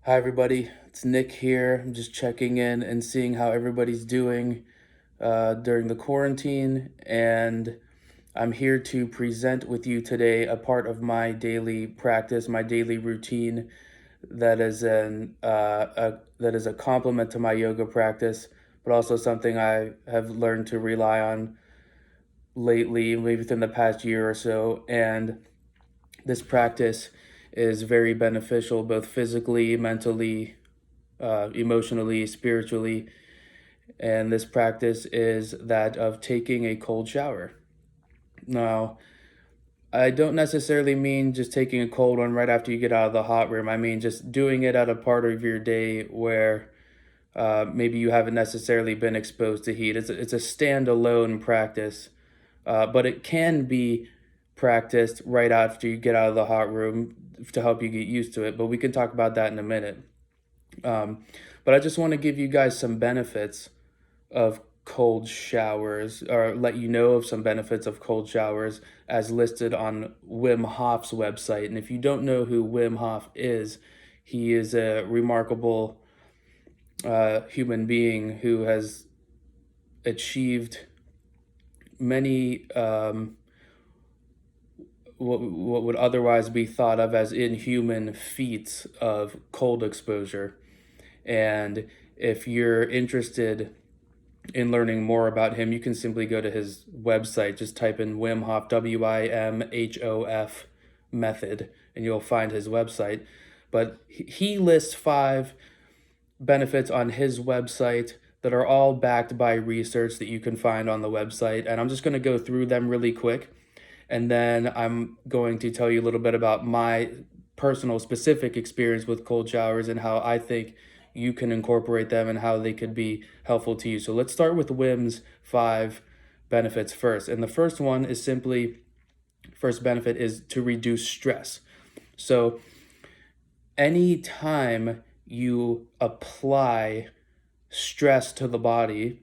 Hi, everybody. It's Nick here. I'm just checking in and seeing how everybody's doing during the quarantine. And I'm here to present with you today a part of my daily practice, my daily routine that is a complement to my yoga practice, but also something I have learned to rely on lately, maybe within the past year or so. And this practice is very beneficial, both physically, mentally, emotionally, spiritually. And this practice is that of taking a cold shower. Now, I don't necessarily mean just taking a cold one right after you get out of the hot room. I mean just doing it at a part of your day where maybe you haven't necessarily been exposed to heat. It's a standalone practice, but it can be practiced right after you get out of the hot room to help you get used to it. But we can talk about that in a minute. Um, but I just want to give you guys some benefits of cold showers, or let you know of some benefits of cold showers as listed on Wim Hof's website. And if you don't know who Wim Hof is, he is a remarkable human being who has achieved many what would otherwise be thought of as inhuman feats of cold exposure. And if you're interested in learning more about him, you can simply go to his website. Just type in Wim Hof, WIMHOF method, and you'll find his website. But he lists 5 benefits on his website that are all backed by research that you can find on the website. And I'm just going to go through them really quick. And then I'm going to tell you a little bit about my personal specific experience with cold showers and how I think you can incorporate them and how they could be helpful to you. So let's start with Wim's 5 benefits first. And the first one is simply, first benefit is to reduce stress. So anytime you apply stress to the body,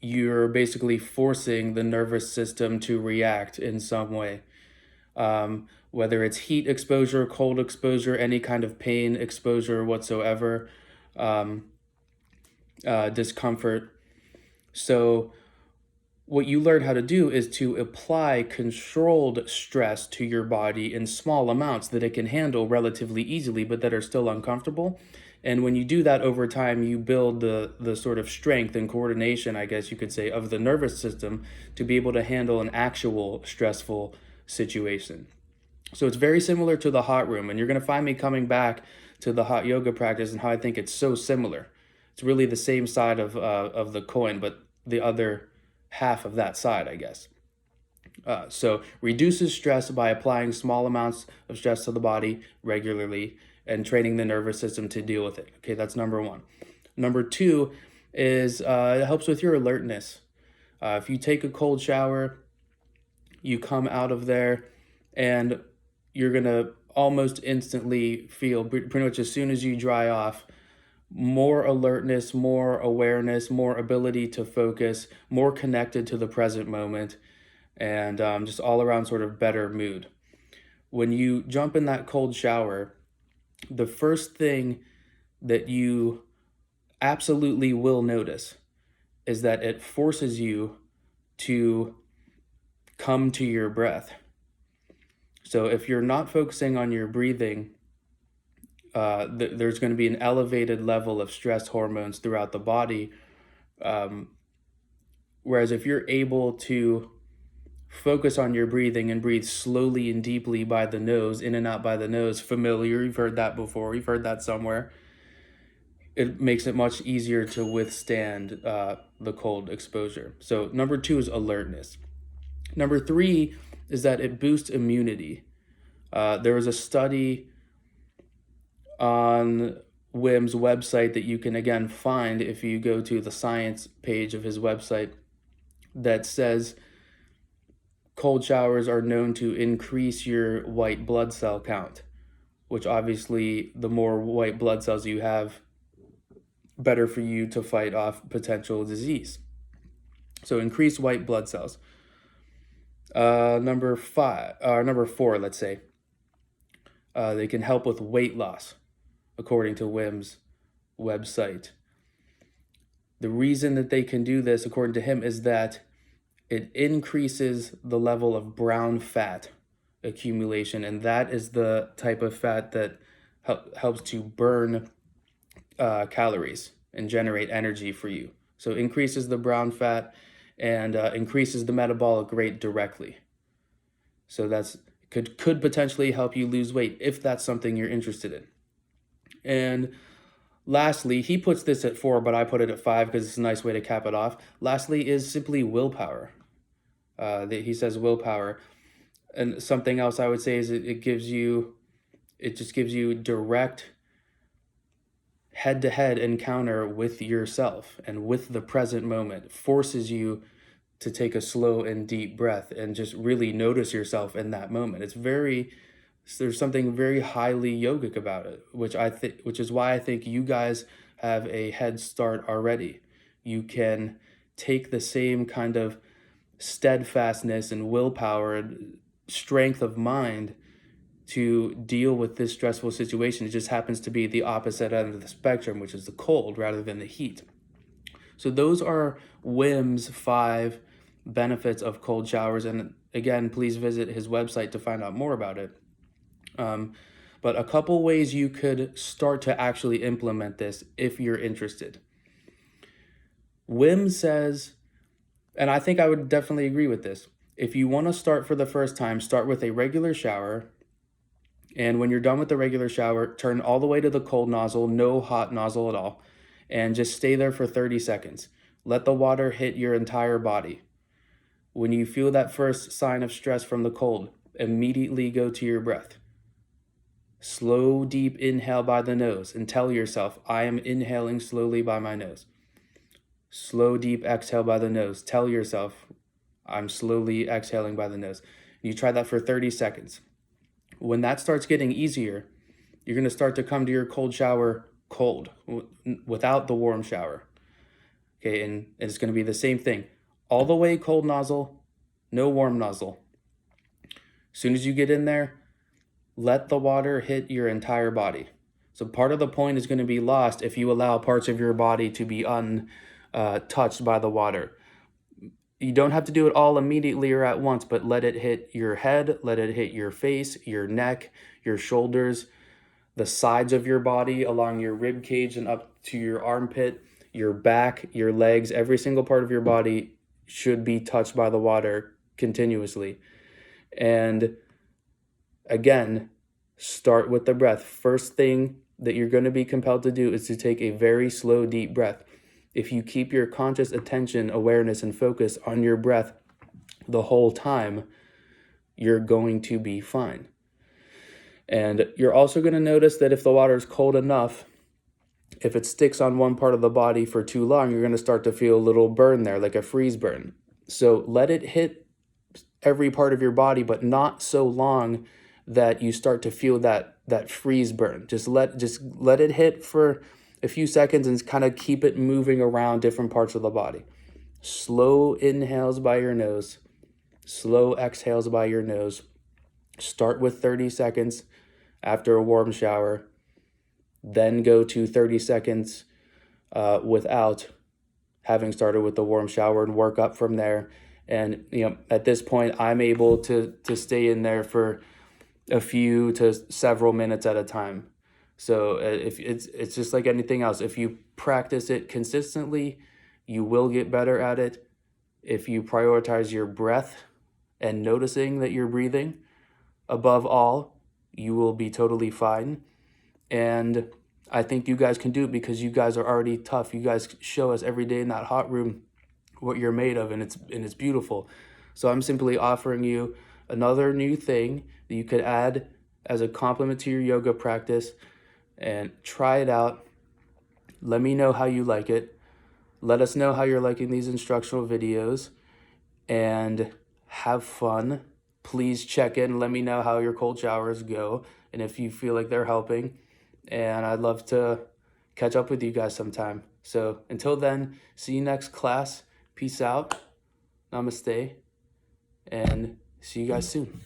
you're basically forcing the nervous system to react in some way. Whether it's heat exposure, cold exposure, any kind of pain exposure whatsoever, discomfort. So what you learn how to do is to apply controlled stress to your body in small amounts that it can handle relatively easily, but that are still uncomfortable. And when you do that over time, you build the sort of strength and coordination, I guess you could say, of the nervous system to be able to handle an actual stressful situation. So it's very similar to the hot room, and you're going to find me coming back to the hot yoga practice and how I think it's so similar. It's really the same side of the coin, but the other half of that side, I guess. So reduces stress by applying small amounts of stress to the body regularly and training the nervous system to deal with it. Okay, that's number 1. Number 2 is it helps with your alertness. If you take a cold shower, you come out of there and you're going to almost instantly feel, pretty much as soon as you dry off, more alertness, more awareness, more ability to focus, more connected to the present moment, and just all around sort of better mood. When you jump in that cold shower, the first thing that you absolutely will notice is that it forces you to come to your breath. So if you're not focusing on your breathing, there's going to be an elevated level of stress hormones throughout the body. Whereas if you're able to focus on your breathing and breathe slowly and deeply by the nose, in and out by the nose, familiar, you've heard that before, you've heard that somewhere, it makes it much easier to withstand the cold exposure. So number 2 is alertness. Number 3 is that it boosts immunity. There was a study on Wim's website that you can again find if you go to the science page of his website that says cold showers are known to increase your white blood cell count, which obviously the more white blood cells you have, better for you to fight off potential disease. So increase white blood cells. Number 4, let's say, they can help with weight loss. according to Wim's website. The reason that they can do this, according to him, is that it increases the level of brown fat accumulation, and that is the type of fat that helps to burn calories and generate energy for you. So it increases the brown fat and increases the metabolic rate directly. So that's could potentially help you lose weight if that's something you're interested in. And lastly, he puts this at 4, but I put it at 5 because it's a nice way to cap it off. Lastly is simply willpower. He says willpower. And something else I would say is it just gives you direct head-to-head encounter with yourself and with the present moment. It forces you to take a slow and deep breath and just really notice yourself in that moment. There's something very highly yogic about it, which is why I think you guys have a head start already. You can take the same kind of steadfastness and willpower and strength of mind to deal with this stressful situation. It just happens to be the opposite end of the spectrum, which is the cold rather than the heat. So those are Wim's 5 benefits of cold showers. And again, please visit his website to find out more about it. But a couple ways you could start to actually implement this if you're interested. Wim says, and I think I would definitely agree with this, if you want to start for the first time, start with a regular shower. And when you're done with the regular shower, turn all the way to the cold nozzle, no hot nozzle at all, and just stay there for 30 seconds. Let the water hit your entire body. When you feel that first sign of stress from the cold, immediately go to your breath. Slow, deep inhale by the nose and tell yourself, I am inhaling slowly by my nose. Slow, deep exhale by the nose. Tell yourself, I'm slowly exhaling by the nose. You try that for 30 seconds. When that starts getting easier, you're going to start to come to your cold shower cold, without the warm shower. Okay, and it's going to be the same thing. All the way cold nozzle, no warm nozzle. As soon as you get in there, let the water hit your entire body. So part of the point is going to be lost if you allow parts of your body to be untouched by the water. You don't have to do it all immediately or at once, but let it hit your head, let it hit your face, your neck, your shoulders, the sides of your body along your rib cage and up to your armpit, your back, your legs. Every single part of your body should be touched by the water continuously. And again, start with the breath. First thing that you're going to be compelled to do is to take a very slow, deep breath. If you keep your conscious attention, awareness, and focus on your breath the whole time, you're going to be fine. And you're also going to notice that if the water is cold enough, if it sticks on one part of the body for too long, you're going to start to feel a little burn there, like a freeze burn. So let it hit every part of your body, but not so long that you start to feel that freeze burn. Just let it hit for a few seconds and kind of keep it moving around different parts of the body. Slow inhales by your nose, slow exhales by your nose. Start with 30 seconds after a warm shower, then go to 30 seconds without having started with the warm shower and work up from there. And at this point, I'm able to stay in there for a few to several minutes at a time. So if it's just like anything else. If you practice it consistently, you will get better at it. If you prioritize your breath and noticing that you're breathing above all, you will be totally fine. And I think you guys can do it because you guys are already tough. You guys show us every day in that hot room what you're made of, and it's beautiful. So I'm simply offering you another new thing that you could add as a complement to your yoga practice, and try it out. Let me know how you like it. Let us know how you're liking these instructional videos, and have fun. Please check in. Let me know how your cold showers go and if you feel like they're helping. And I'd love to catch up with you guys sometime. So until then, see you next class. Peace out. Namaste. And see you guys soon.